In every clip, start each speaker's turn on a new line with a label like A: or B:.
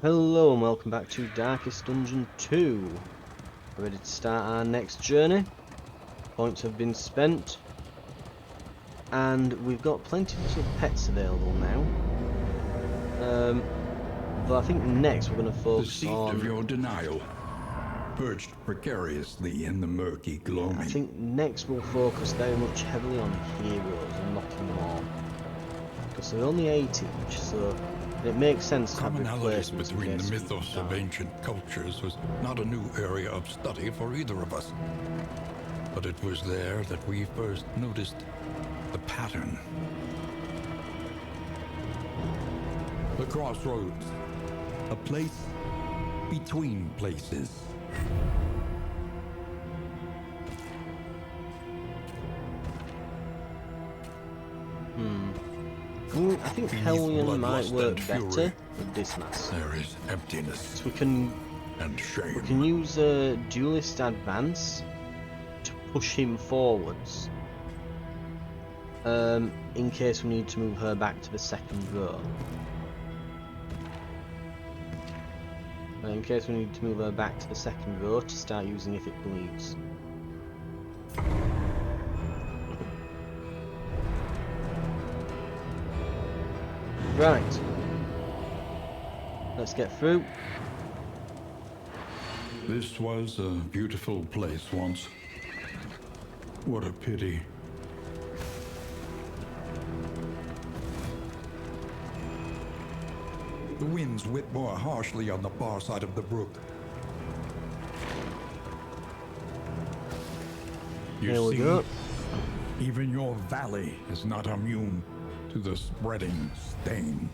A: Hello and welcome back to Darkest Dungeon 2. We're ready to start our next journey. Points have been spent. And we've got plenty of pets available now. But I think next we're going to focus
B: Deceived
A: on...
B: of your denial, perched precariously in the murky gloaming.
A: I think next we'll focus very much heavily on heroes and knocking them on. Because they're only 8 each, so it makes sense to have
B: Commonalities
A: replacements
B: between the
A: in case
B: mythos of ancient cultures was not a new area of study for either of us. But it was there that we first noticed the pattern. The crossroads, a place between places.
A: I think Hellion might work better with this mass.
B: There is emptiness
A: So we can
B: shame.
A: use a duelist advance to push him forwards. In case we need to move her back to the second row. In case we need to move her back to the second row to start using if it bleeds. Right. Let's get through.
B: This was a beautiful place once. What a pity. The winds whip more harshly on the far side of the brook.
A: Here we
B: see,
A: go.
B: even your valley is not immune to the spreading stain.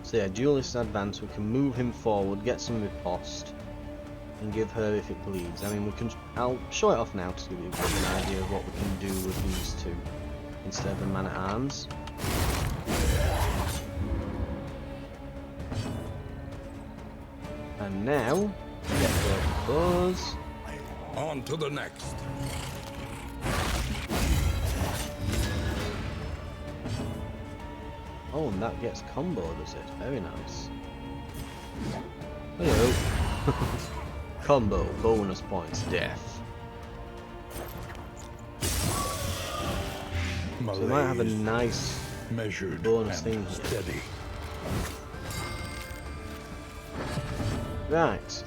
A: So yeah, duelist advance, we can move him forward, get some riposte, and give her if it bleeds. I mean, I'll show it off now to give you an idea of what we can do with these two, instead of a man at arms. And now, get both bows.
B: On to the next.
A: Oh, and that gets combo, does it? Very nice. Hello. Combo, bonus points, death. So we might have a nice
B: measured
A: bonus
B: and
A: thing here.
B: steady.
A: Right.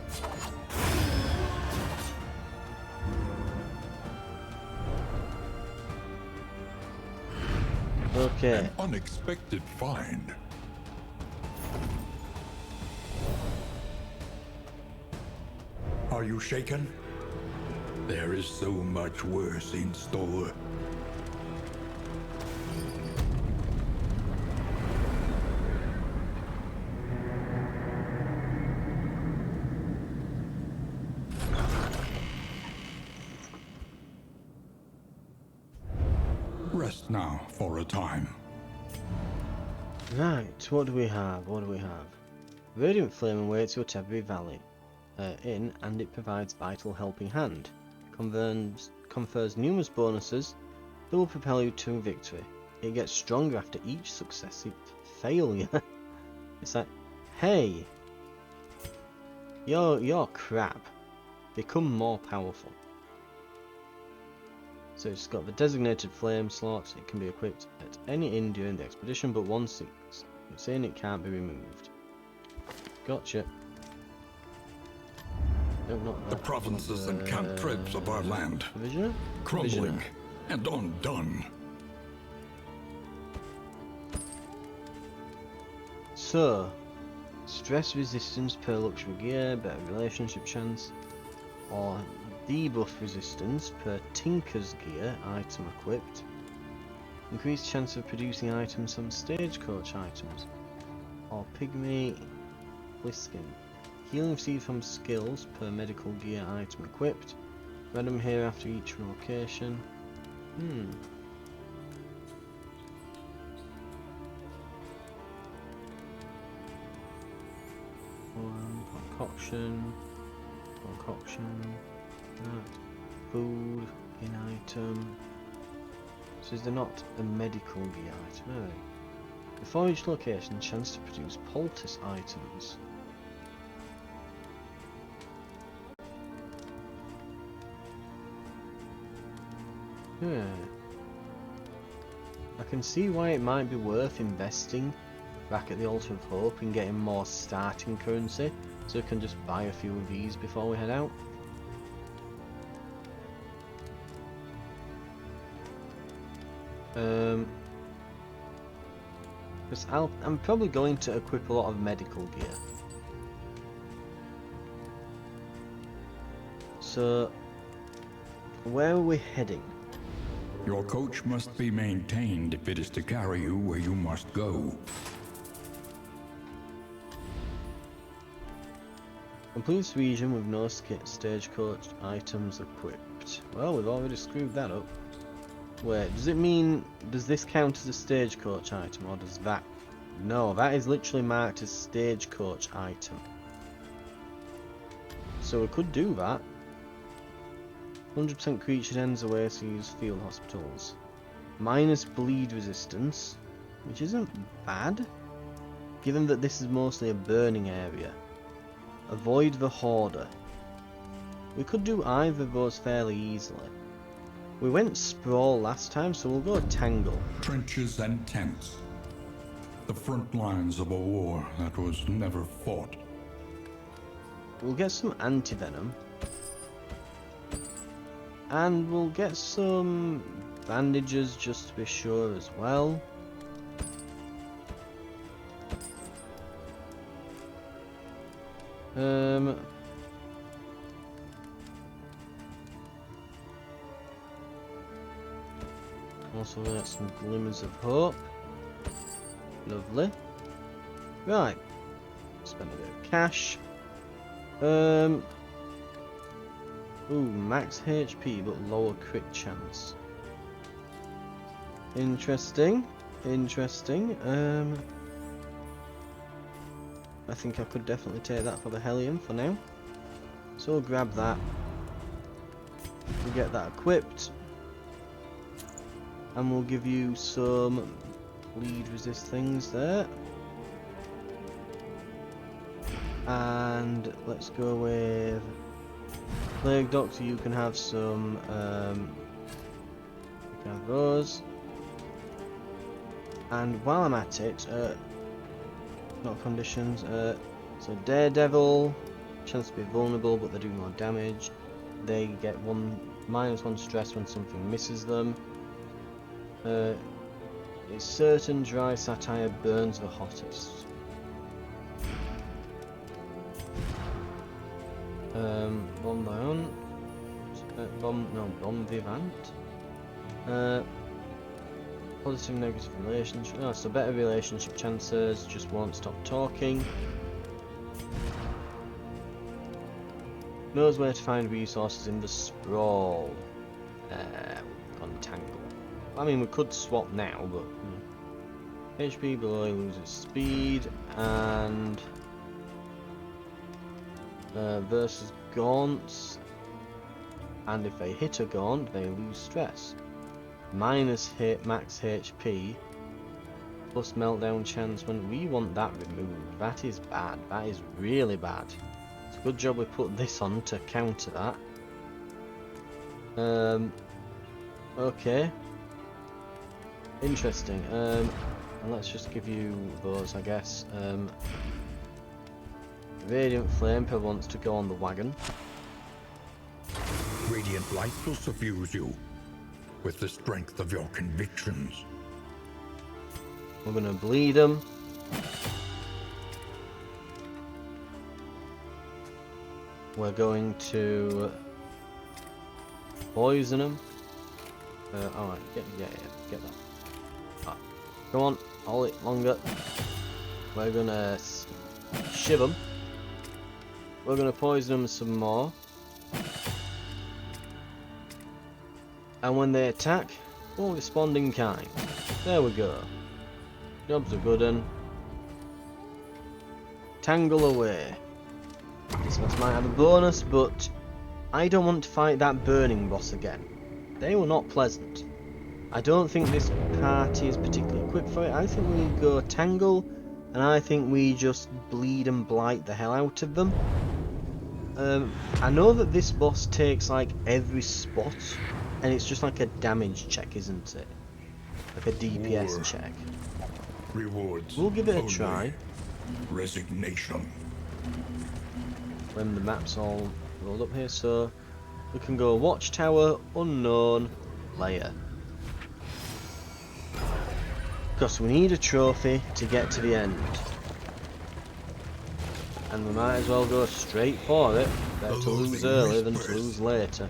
A: Okay.
B: An unexpected find. Are you shaken? There is so much worse in store. Rest now for a time.
A: Right, what do we have? Radiant Flame awaits you at every valley inn, and it provides vital helping hand. Confers numerous bonuses that will propel you to victory. It gets stronger after each successive failure. It's like, hey, you're crap. Become more powerful. So it's got the designated flame slot. It can be equipped at any inn during the expedition, but once it's in, it can't be removed. Gotcha. No, not that.
B: The provinces and cantrips of our land,
A: Provisioner?
B: crumbling and undone.
A: So, stress resistance per luxury gear, better relationship chance, or debuff resistance per tinker's gear item equipped. Increased chance of producing items from stagecoach items, or pygmy bliskin. Healing received from skills per medical gear item equipped. Random here after each location. Concoction. That. Food in item. So is there not a medical gear item? Alright. Before each location, chance to produce poultice items. Yeah. I can see why it might be worth investing back at the Altar of Hope and getting more starting currency, so we can just buy a few of these before we head out. Because I'm probably going to equip a lot of medical gear. So, where are we heading?
B: Your coach must be maintained if it is to carry you where you must go.
A: Complete this region with no stagecoach items equipped. Well, we've already screwed that up. Wait, does it mean, does this count as a stagecoach item, or does that? No, that is literally marked as stagecoach item. So we could do that. 100% creature ends away, so use field hospitals. Minus bleed resistance, which isn't bad, given that this is mostly a burning area. Avoid the hoarder. We could do either of those fairly easily. We went sprawl last time, so we'll go tangle.
B: Trenches and tents. The front lines of a war that was never fought.
A: We'll get some anti-venom. And we'll get some bandages just to be sure as well. Also got some glimmers of hope. Lovely. Right. Spend a bit of cash. Ooh, max HP but lower crit chance. Interesting. Interesting. I think I could definitely take that for the Hellion for now. So we'll grab that. We'll get that equipped. And we'll give you some bleed resist things there. And let's go with Plague Doctor. You can have some you can have those. And while I'm at it, not conditions, so Daredevil, chance to be vulnerable but they do more damage. They get -1 stress when something misses them. It's certain dry satire burns the hottest. Bomb Bion. Bomb Vivant. Positive negative relationship. Oh, so better relationship chances, just won't stop talking. Knows where to find resources in the sprawl. Untangle. I mean, we could swap now, but HP below he loses speed, and versus gaunts, and if they hit a gaunt, they lose stress. Minus hit max HP, plus meltdown chance when we want that removed. That is bad. That is really bad. It's a good job we put this on to counter that. Okay. Interesting. And let's just give you those, I guess. Radiant Flame probably wants to go on the wagon.
B: Radiant light will suffuse you with the strength of your convictions.
A: We're gonna bleed them. We're going to poison them. Alright, get that. Right. Come on, hold it longer. We're gonna shiv them. We're gonna poison them some more. And when they attack, won't respond in kind. There we go. Job's a good one. Tangle away. This boss might have a bonus, but I don't want to fight that burning boss again. They were not pleasant. I don't think this party is particularly equipped for it. I think we go tangle, and I think we just bleed and blight the hell out of them. I know that this boss takes like every spot, and it's just like a damage check, isn't it? Like a DPS
B: War.
A: check.
B: Rewards.
A: We'll give it a
B: only
A: try
B: Resignation.
A: when the map's all rolled up here. So we can go Watchtower, Unknown, Layer. Because we need a trophy to get to the end. And we might as well go straight for it. Better to lose early than to lose later.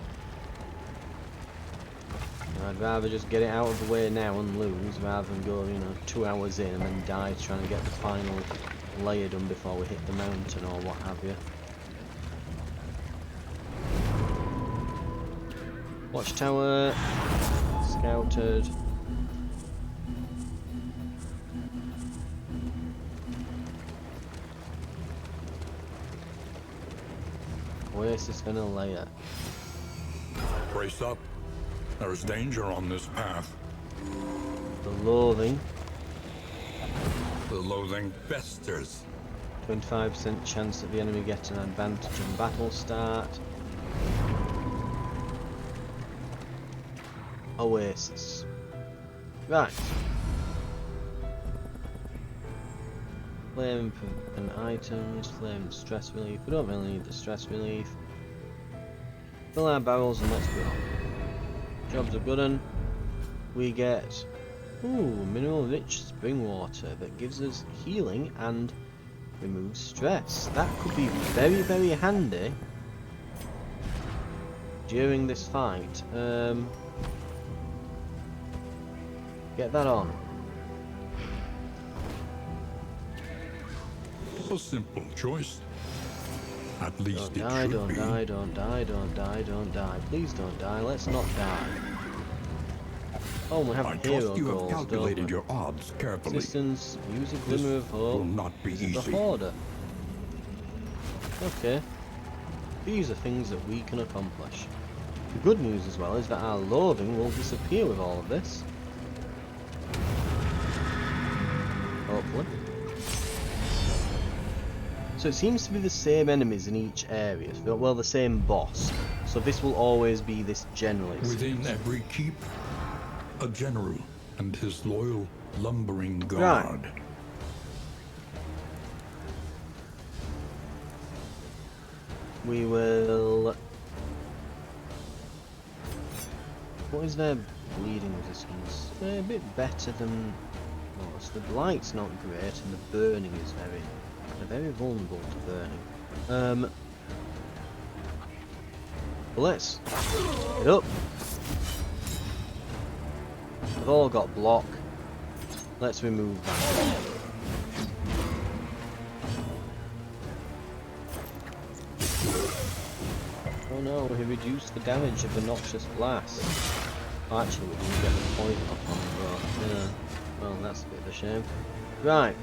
A: I'd rather just get it out of the way now and lose, rather than go, 2 hours in and then die trying to get the final layer done before we hit the mountain or what have you. Watchtower, scouted. Oasis and a layer.
B: Brace up. There is danger on this path.
A: The Loathing.
B: The loathing festers.
A: 25% chance that the enemy get an advantage on battle start. Oasis. Right. Flame and items, flame and stress relief. We don't really need the stress relief. Fill our barrels and let's go. Job's a good one. We get mineral rich spring water that gives us healing and removes stress. That could be very, very handy during this fight. Get that on.
B: A simple choice. At least
A: Don't
B: it
A: die,
B: should
A: don't
B: be.
A: die, don't die, don't die, don't die. Please don't die, let's not die. Oh, we have
B: I
A: hero
B: trust you have
A: goals,
B: calculated
A: don't we?
B: your odds carefully.
A: Resistance, use a
B: This
A: glimmer of hope.
B: will not be
A: This is the
B: easy.
A: Hoarder. Okay. These are things that we can accomplish. The good news as well is that our loathing will disappear with all of this. Hopefully. So it seems to be the same enemies in each area. Well, the same boss. So this will always be this general.
B: Within every keep, a general and his loyal lumbering guard.
A: Right. We will... What is their bleeding resistance? They're a bit better than most. The blight's not great and the burning is very... They're very vulnerable to burning. Let's get up. They've all got block. Let's remove that. Oh no, he reduced the damage of the Noxious Blast. Oh, actually, we didn't get the point off on the bow. Yeah. Well, that's a bit of a shame. Right.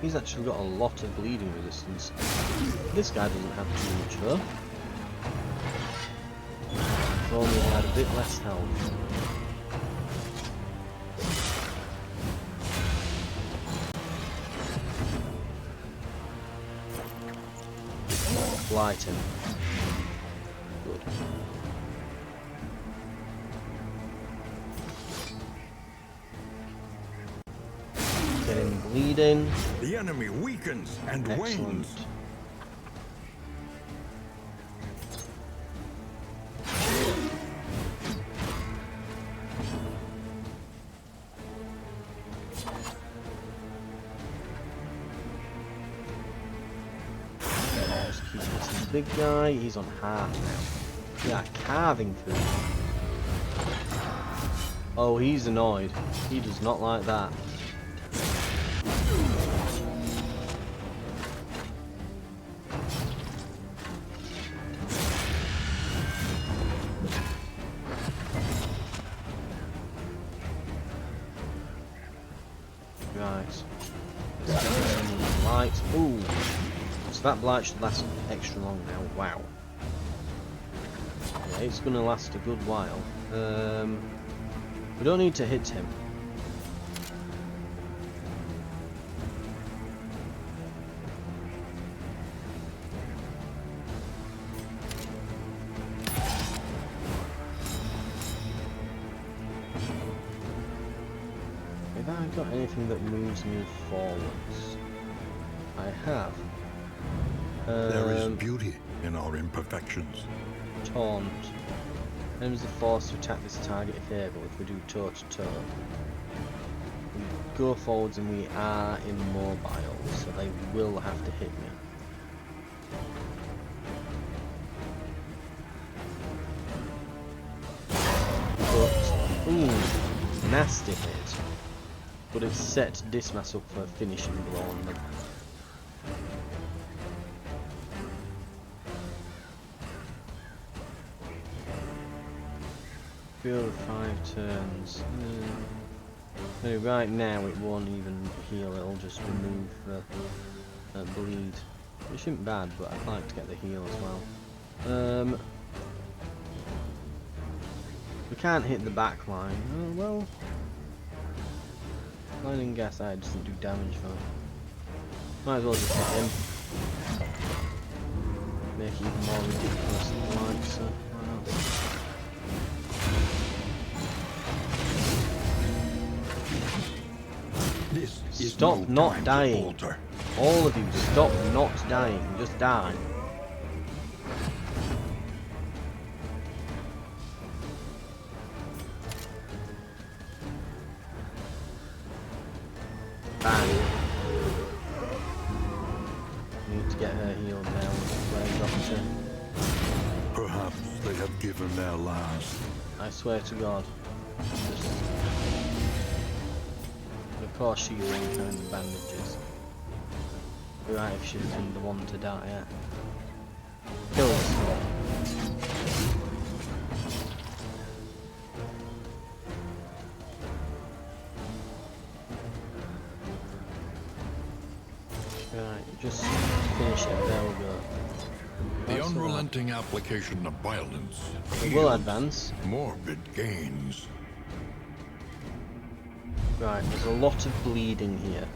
A: He's actually got a lot of bleeding resistance. This guy doesn't have too much though. If only he had a bit less health. Blight him. Good. Get him bleeding.
B: The enemy weakens and
A: Excellent.
B: wanes.
A: Just keep this big guy. He's on half now. Yeah, carving through. Oh, he's annoyed. He does not like that. Right. Let's get some light. Ooh. So that blight should last extra long now. Wow. it's going to last a good while. We don't need to hit him. Have I got anything that moves me forwards? I have.
B: There is beauty in our imperfections.
A: Taunt. Enemies are forced to attack this target if able. If we do toe to toe, we go forwards and we are immobile, so they will have to hit me. But, ooh, nasty hit. But it's set Dismas up for a finishing blow on them. Field of 5 turns. No, right now it won't even heal, it'll just remove the bleed. Which isn't bad, but I'd like to get the heal as well. We can't hit the back line. Oh well. Lightning gas I doesn't do damage though. Might as well just hit him. Make it even more ridiculous than the light, so why not?
B: This is
A: Stop
B: no
A: not
B: time
A: dying.
B: to alter.
A: All of you, stop not dying. Just die. Bang. Need to get her healed now. Where's Doctor?
B: Perhaps they have given their last.
A: I swear to God. Just... Of course she's wearing kind of bandages. Right, if she's been the one to die, yeah. Kill this one. Right, just finish it, there we go.
B: The
A: That's
B: unrelenting application of violence.
A: It will
B: yields
A: advance.
B: morbid gains.
A: Right, there's a lot of bleeding here.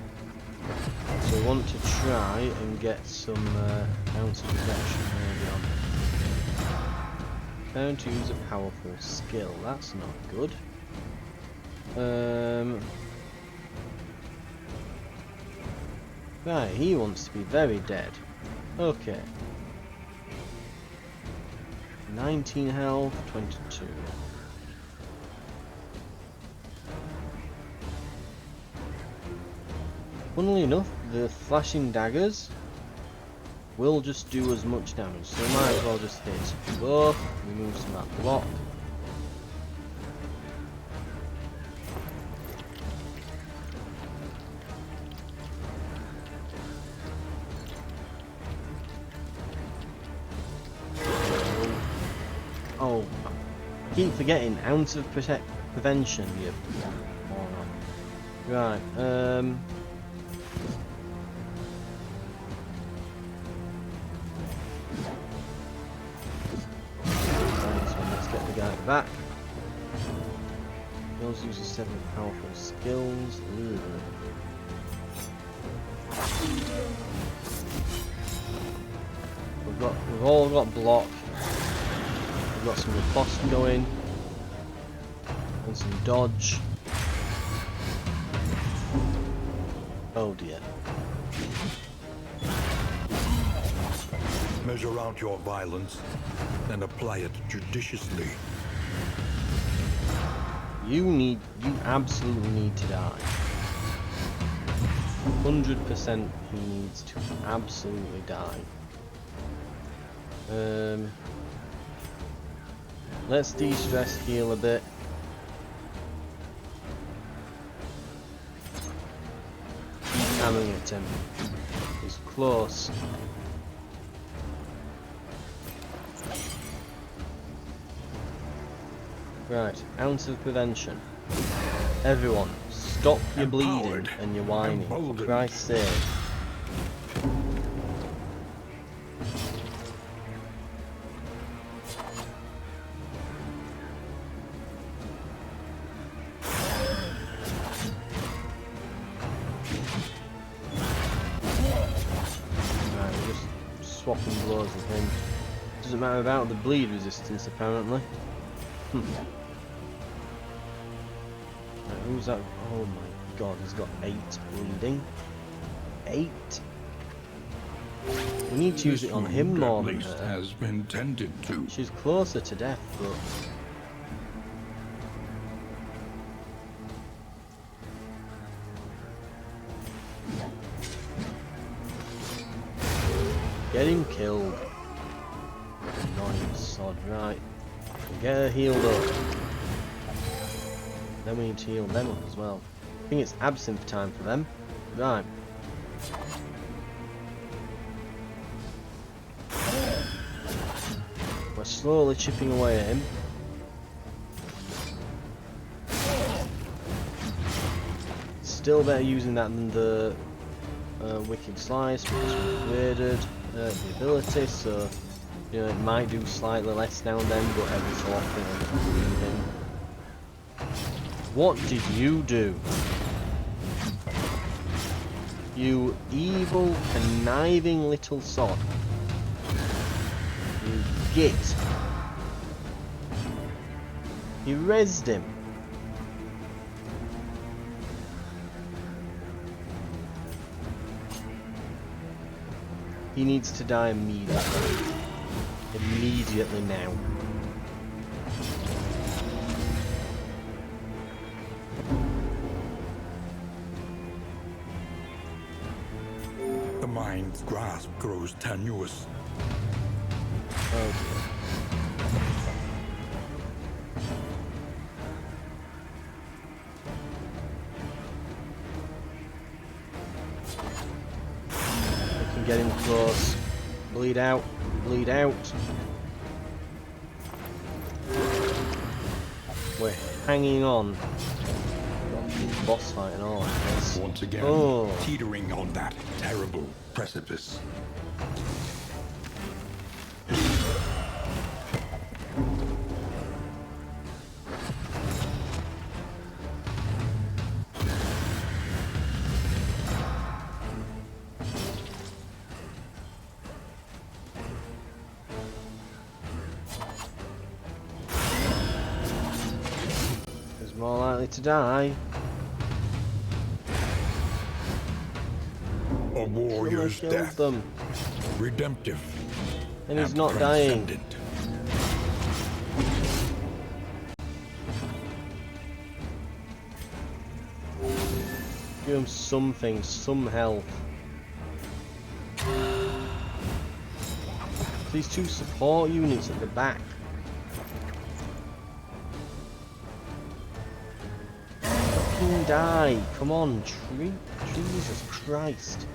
A: So we want to try and get some ounce of protection maybe on. Found to use a powerful skill, that's not good. Right, he wants to be very dead. Okay. 19 health, 22. Funnily enough, the flashing daggers will just do as much damage, so we might as well just hit both, remove some of that block. Oh, I keep forgetting, ounce of prevention, you moron. Right, let's get the guy back. He also uses 7 powerful skills. Ooh. We've all got block. We've got some riposte going. And some dodge. Oh dear.
B: Measure out your violence and apply it judiciously.
A: You absolutely need to die. 100% he needs to absolutely die. Let's de-stress heal a bit. Keep hammering at him. He's close. Right, ounce of prevention. Everyone, stop your bleeding and your whining, for Christ's sake. swapping blows with him. Doesn't matter about the bleed resistance, apparently. Right, who's that? Oh my god, he's got 8 bleeding. 8? We need to use it on him more than her.
B: Has been tended to.
A: She's closer to death, but... Get him killed. Annoying sod, right. Get her healed up. Then we need to heal them up as well. I think it's absinthe time for them. Right. We're slowly chipping away at him. Still better using that than the Wicked Slice because we upgraded the ability, so you know it might do slightly less now and then, but every so often it'll get bleeding. What did you do? You evil, conniving little sod. You git. You rezzed him. He needs to die immediately. Immediately now.
B: The mind's grasp grows tenuous.
A: Oh dear. Get him close. Bleed out. Bleed out. We're hanging on. Boss fight and all, I guess.
B: Once again, teetering on that terrible precipice.
A: More likely to die.
B: A warrior's death.
A: Them.
B: Redemptive.
A: And he's not dying. Give him something, some health. These 2 support units at the back. Die! Come on, Jesus Christ!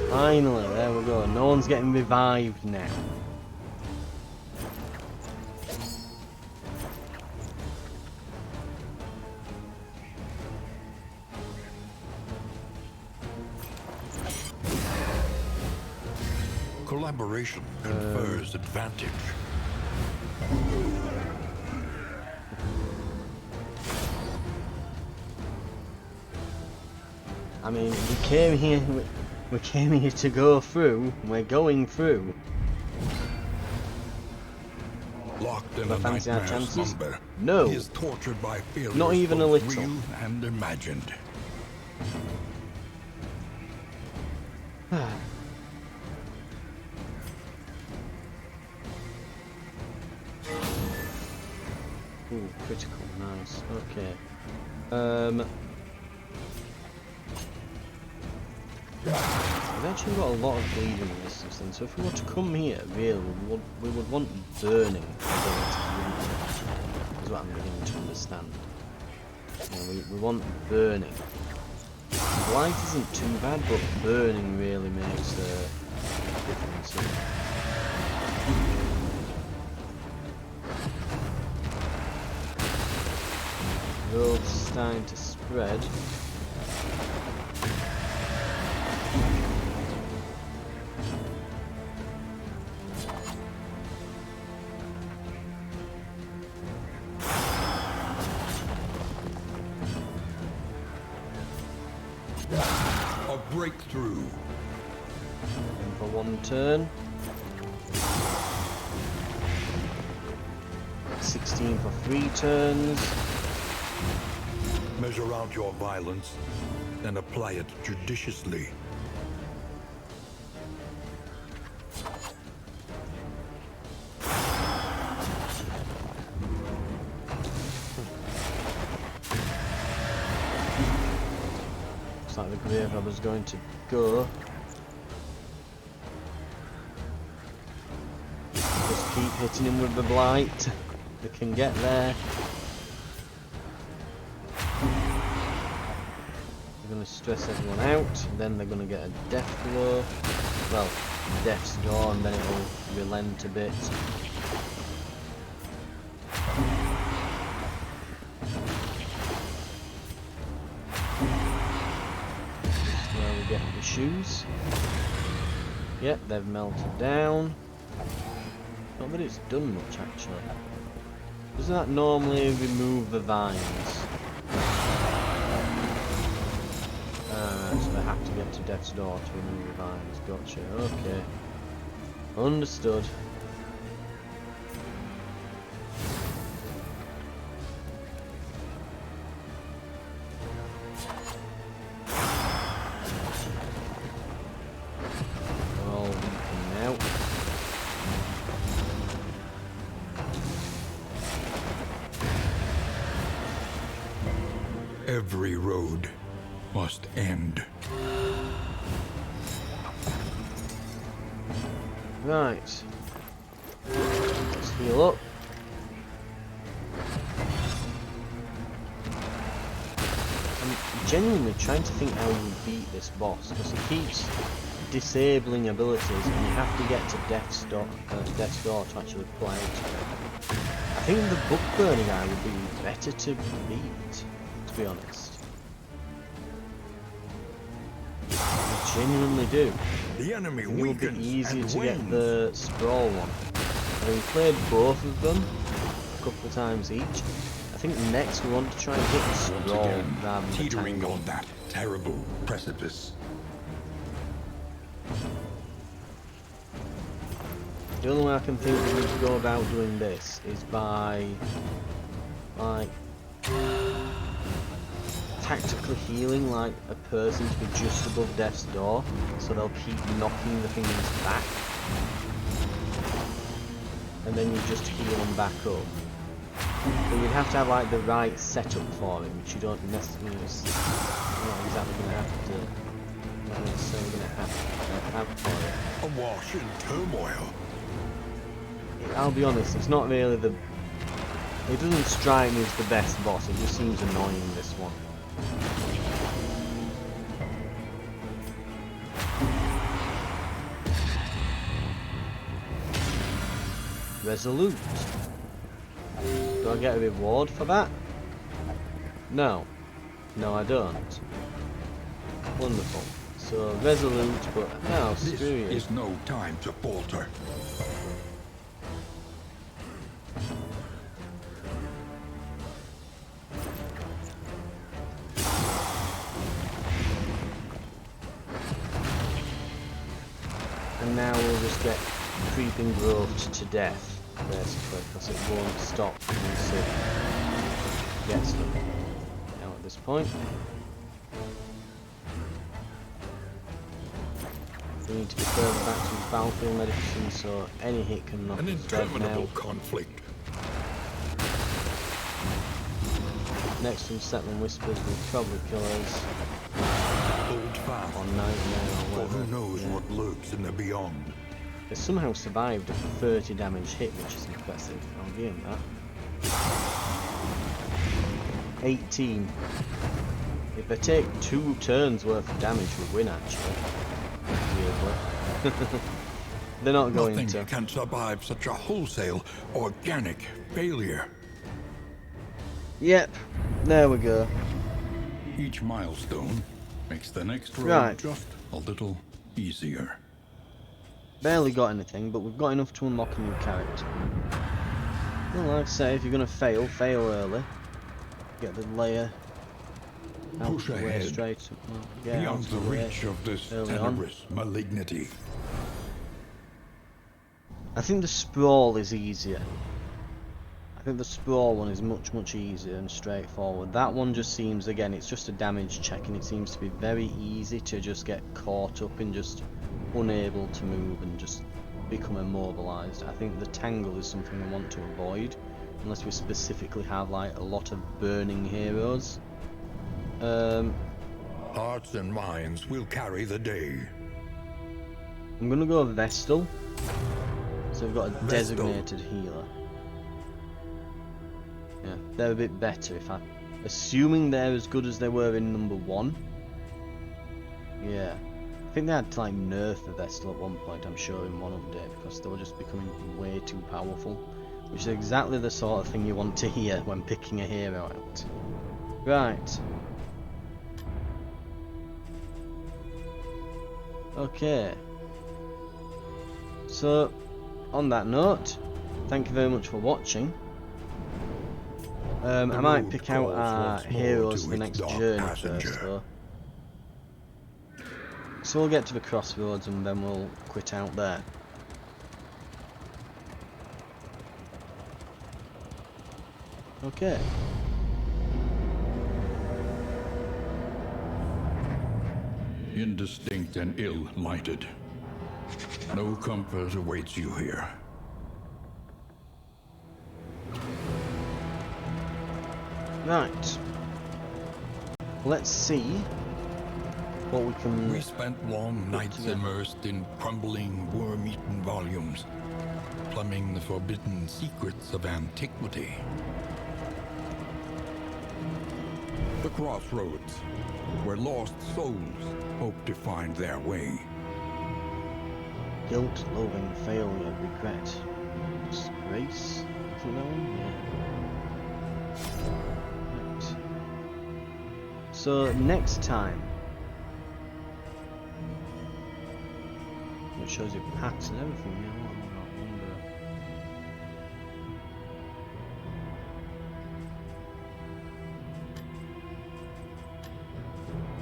A: Finally, there we go. No one's getting revived now.
B: Collaboration confers advantage.
A: I mean, we came here to go through. We're going through.
B: Locked in a nightmare slumber.
A: No.
B: He is tortured by failures,
A: not even a little.
B: Real and imagined.
A: Ooh, critical, nice. Okay. We've actually got a lot of bleeding in this thing, so if we were to come here, really, we would want burning ability, is what I'm beginning to understand. You know, we want burning. Light isn't too bad, but burning really makes a difference. Road's starting to spread.
B: break through.
A: And for one turn. 16 for 3 turns.
B: Measure out your violence, then apply it judiciously.
A: Looks like the grave robber's going to go. Just keep hitting him with the blight. They can get there. They're going to stress everyone out, and then they're going to get a death blow. Well, death's door, and then it'll relent a bit. This is where we get the shoes. Yep, they've melted down. Not that it's done much actually. Doesn't that normally remove the vines? So they have to get to death's door to remove the vines. Gotcha, okay. Understood. They're all weakening now.
B: Every road must end.
A: Right. Let's heal up. I'm genuinely trying to think how you beat this boss, because he keeps disabling abilities and you have to get to death's door to actually play it. I think the book burning guy would be better to beat, to be honest. I genuinely do.
B: The enemy
A: I think it would be
B: weakens
A: easier
B: and
A: to get
B: wins.
A: the sprawl one. Having played both of them a couple of times each, I think next we want to try and hit the
B: Once
A: sprawl
B: again,
A: rather than the
B: teetering
A: tangle.
B: on that terrible precipice.
A: The only way I can think that we could go about doing this is by, like, tactically healing like a person to be just above death's door, so they'll keep knocking the things back, and then you just heal them back up. But you'd have to have like the right setup for it, which you don't necessarily, you're not exactly going to have to, not necessarily going to have for it.
B: Awash in turmoil.
A: I'll be honest, it's not really the... It doesn't strike me as the best boss, it just seems annoying, this one. Resolute. Do I get a reward for that? No. No, I don't. Wonderful. So, resolute, but no,
B: This
A: screw you.
B: is no time to falter.
A: And now we'll just get creeping growth to death, basically, because it won't stop once it gets them. Now at this point, we need to be further back to the battlefield medicine, so any hit can knock
B: An
A: us dead now.
B: interminable conflict.
A: Next from Settling Whispers will probably kill us,
B: Hold fast,
A: or Nightmare or
B: for
A: whatever.
B: who knows
A: Yeah.
B: what lurks in the beyond.
A: They somehow survived a 30 damage hit, which is impressive. I'll give him that. 18. If they take 2 turns worth of damage, we win actually. Weirdly. They're not going
B: Nothing
A: to.
B: can survive such a wholesale, organic failure.
A: Yep, there we go.
B: Each milestone makes the next road
A: Right.
B: just a little easier.
A: Barely got anything, but we've got enough to unlock a new character. Well, like I say, if you're going to fail, fail early. Get the layer Out
B: Push
A: the way
B: ahead.
A: straight. Well, get out
B: Beyond
A: of
B: the
A: the way
B: reach of this
A: early on.
B: tenebrous malignity.
A: I think the sprawl is easier. I think the sprawl one is much easier and straightforward. That one just seems, again, it's just a damage check, and it seems to be very easy to just get caught up in just unable to move and just become immobilized. I think the tangle is something we want to avoid, unless we specifically have like a lot of burning heroes.
B: Hearts and minds will carry the day.
A: I'm gonna go Vestal. So we've got a
B: Vestal.
A: designated healer. Yeah, they're a bit better if I... Assuming they're as good as they were in number 1. Yeah. I think they had to like nerf the Vestal at one point, I'm sure, in one update, because they were just becoming way too powerful. Which is exactly the sort of thing you want to hear when picking a hero out. Right. Okay. So, on that note, thank you very much for watching. I might pick out our heroes for the next journey first, though. So we'll get to the crossroads and then we'll quit out there. Okay.
B: Indistinct and ill-lighted. No comfort awaits you here.
A: Right. Let's see what we can...
B: We spent long nights immersed in crumbling, worm-eaten volumes, plumbing the forbidden secrets of antiquity. The crossroads, where lost souls hope to find their way.
A: Guilt, loathing, failure, regret, disgrace. Is it that one? Yeah. Right. So next time, it shows you paths and everything. Yeah,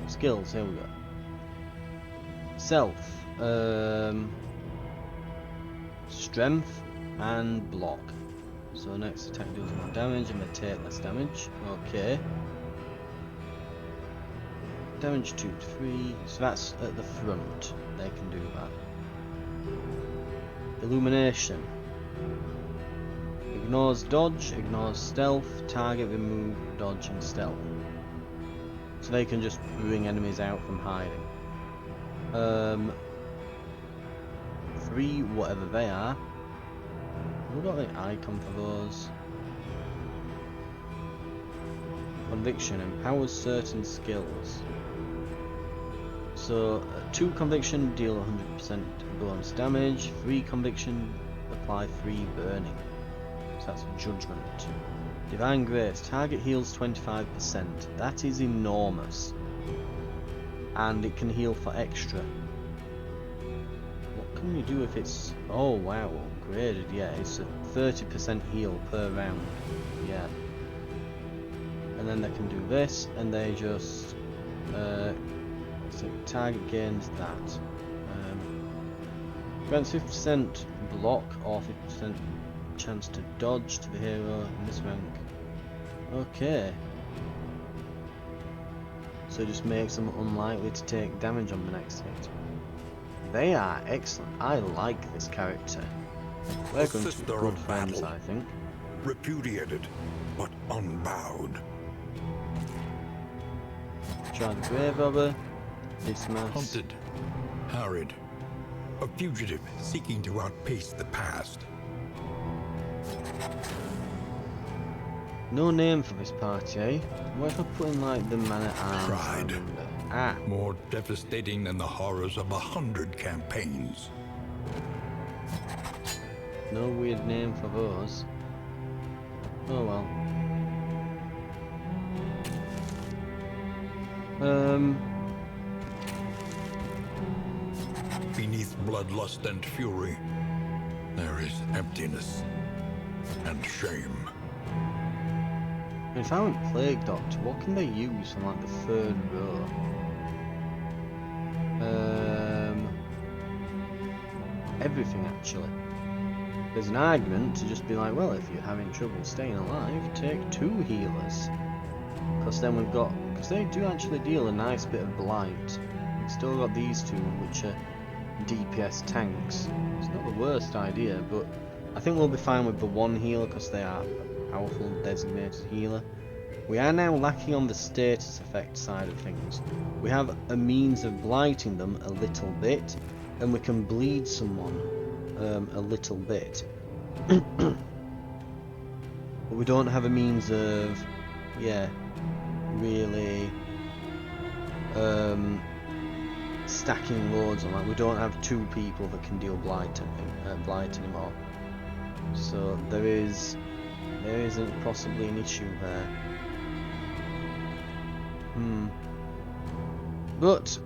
A: skills, here we go. Self, strength and block. So next attack deals more damage and they take less damage. Okay. Damage 2 to 3. So that's at the front. They can do that. Illumination. Ignores dodge, ignores stealth, target, remove, dodge and stealth. So they can just bring enemies out from hiding. 3, whatever they are. We've got the icon for those. Conviction empowers certain skills. So 2 conviction deal 100% bonus damage. 3 conviction apply 3 burning. So that's judgment. Divine Grace, target heals 25%. That is enormous. And it can heal for extra. What can you do if it's... Oh wow, upgraded, yeah, it's a 30% heal per round. Yeah. And then they can do this, and they just... so target gains that. Grants 50% block or 50% chance to dodge to the hero in this rank. Okay. So it just makes them unlikely to take damage on the next hit. They are excellent. I like this character. We're going to be good friends, I think.
B: Repudiated, but unbowed.
A: Try the grave robber. Dismiss.
B: Hunted, harried, a fugitive seeking to outpace the past.
A: No name for this party, eh? What if I put in like the man at arms?
B: Tried.
A: Ah.
B: More devastating than the horrors of 100 campaigns.
A: No weird name for those. Oh well.
B: Beneath bloodlust and fury, there is emptiness and shame.
A: If I went Plague Doctor, what can they use from like the third row? Everything actually. There's an argument to just be like, well, if you're having trouble staying alive, take 2 healers. Because then we've got, because they do actually deal a nice bit of blight. We've still got these 2, which are DPS tanks. It's not the worst idea, but I think we'll be fine with the 1 healer because they are a powerful designated healer. We are now lacking on the status effect side of things. We have a means of blighting them a little bit, and we can bleed someone a little bit. But we don't have a means of, yeah, really stacking loads on that. We don't have 2 people that can deal blight anymore. So there isn't possibly an issue there. But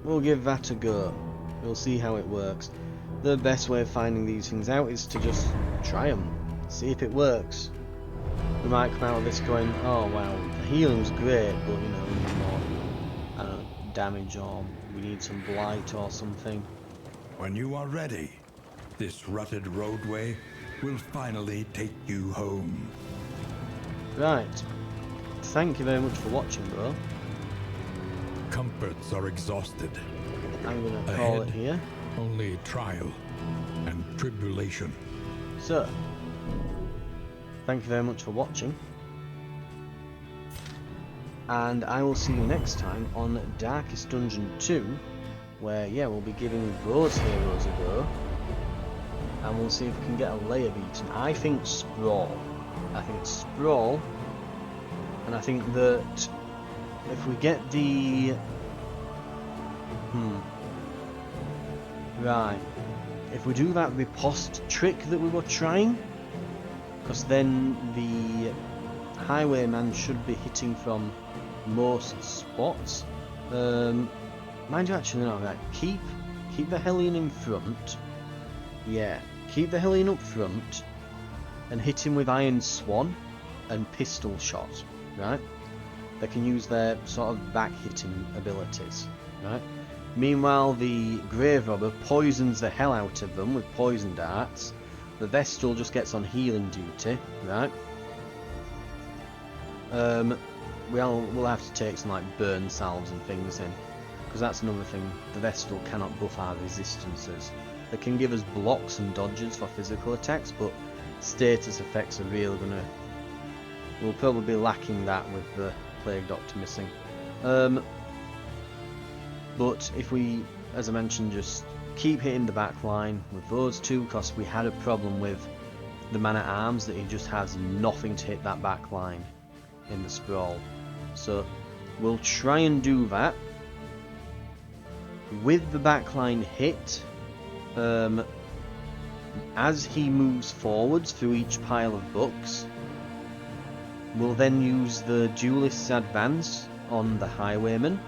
A: we'll give that a go. We'll see how it works. The best way of finding these things out is to just try them, see if it works. We might come out of this going, oh wow, the healing's great, but you know, we need more, I don't know, damage, or we need some blight or something.
C: When you are ready, this rutted roadway will finally take you home.
A: Right. Thank you very much for watching, bro.
B: Comforts are exhausted.
A: I'm gonna call it here.
B: Only trial and tribulation.
A: So, thank you very much for watching. And I will see you next time on Darkest Dungeon 2, where, yeah, we'll be giving those heroes a go. And we'll see if we can get a layer beaten. I think Sprawl. I think it's Sprawl. And I think that if we get the... Right. If we do that riposte trick that we were trying, because then the highwayman should be hitting from most spots. Mind you, actually, no, right. Keep the Hellion in front. Yeah, keep the Hellion up front and hit him with Iron Swan and Pistol Shot, right? They can use their sort of back hitting abilities, right? Meanwhile, the Grave Robber poisons the hell out of them with poison darts. The Vestal just gets on healing duty, right? We'll have to take some like burn salves and things in, because that's another thing. The Vestal cannot buff our resistances. They can give us blocks and dodges for physical attacks, but status effects are really gonna... We'll probably be lacking that with the Plague Doctor missing. But if we, as I mentioned, just keep hitting the back line with those 2, because we had a problem with the man-at-arms that he just has nothing to hit that back line in the Sprawl. So we'll try and do that with the back line hit. As he moves forwards through each pile of books, we'll then use the Duelist's Advance on the Highwayman,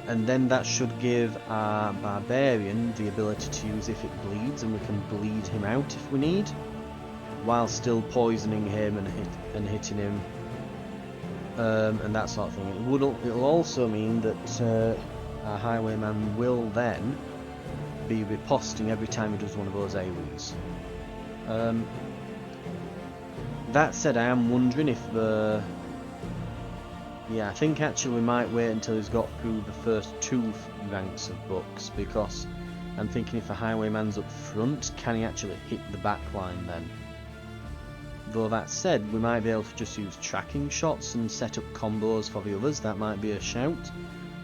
A: and then that should give our Barbarian the ability to use if it bleeds, and we can bleed him out if we need, while still poisoning him and hitting him, and that sort of thing. It'll also mean that our Highwayman will then be riposting every time he does one of those AoEs. That said, I am wondering if the... Yeah, I think actually we might wait until he's got through the first 2 ranks of books, because I'm thinking if the Highwayman's up front, can he actually hit the back line then? Though that said, we might be able to just use tracking shots and set up combos for the others. That might be a shout.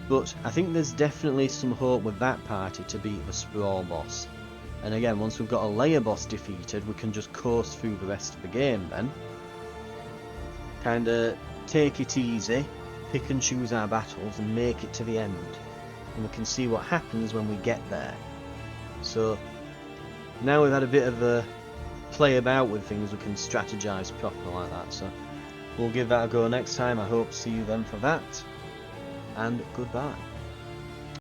A: But I think there's definitely some hope with that party to beat the Sprawl boss. And again, once we've got a layer boss defeated, we can just coast through the rest of the game then. Kinda take it easy, pick and choose our battles and make it to the end. And we can see what happens when we get there. So, now we've had a bit of a play about with things, we can strategise properly like that. So, we'll give that a go next time. I hope to see you then for that. And goodbye.